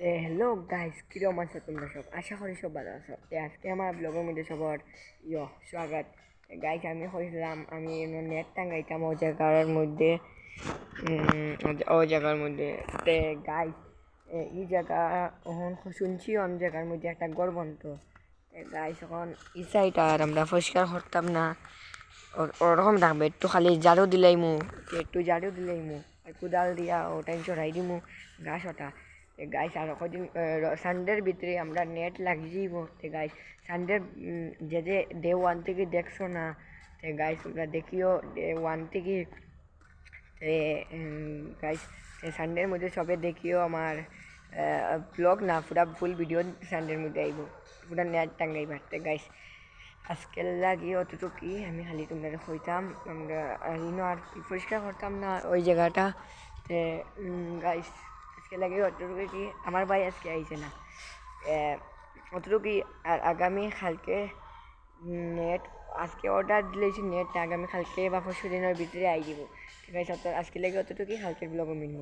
Hello guys, কিরম আছো তোমরা সব? আশা করি সব ভালো আছো। আজকে আমার ব্লগের মধ্যে সবার স্বাগত। গাইস, আমি হয়েছিলাম আমি নেট টাঙ্গাইতাম ও জায়গার মধ্যে ও জায়গার মধ্যে তে গাইস, এই জায়গা এখন শুনছি অন্য জায়গার মধ্যে একটা গড় বন্ধ। গাইস, এখন এই সাইড আর আমরা পরিষ্কার করতাম না, ওরকম থাকবে। একটু খালি ঝাড়ু দিলাইমু, আর কোদাল দিয়া ওটাই চড়াই দিমু ঘাস ওটা। গাইস, আর কদিন সানডের ভিতরে আমরা নেট লাগিয়েইব। গাইস, সানডের যে ডে ওয়ান থেকে দেখছো না, গাইস তোমরা দেখিও ডে ওয়ান থেকে। গাইস, সানডের মধ্যে সবে দেখিও আমার ব্লগ না, পুরা ফুল ভিডিও সানডের মধ্যে আইব, পুরা নেট টাঙ্গাইবার। গাইস, আজকের লাগে অতটুকুই। আমি খালি তোমরা হইতাম আমরা আর পরিষ্কার করতাম না ওই জায়গাটা। তে গাইস, আজকে লাগে অতটুকুই। কি আমার ভাই আজকে আইছে না, অতটুকুই। আর আগামী কালকে নেট, আজকে অর্ডার দিলেছি নেট, আগামী কালকে বা পরশু দিনের ভিতরে আই দিব। ঠিক আছে, আজকে লাগে অতটুকুই। কালকের ব্লগ মিলব।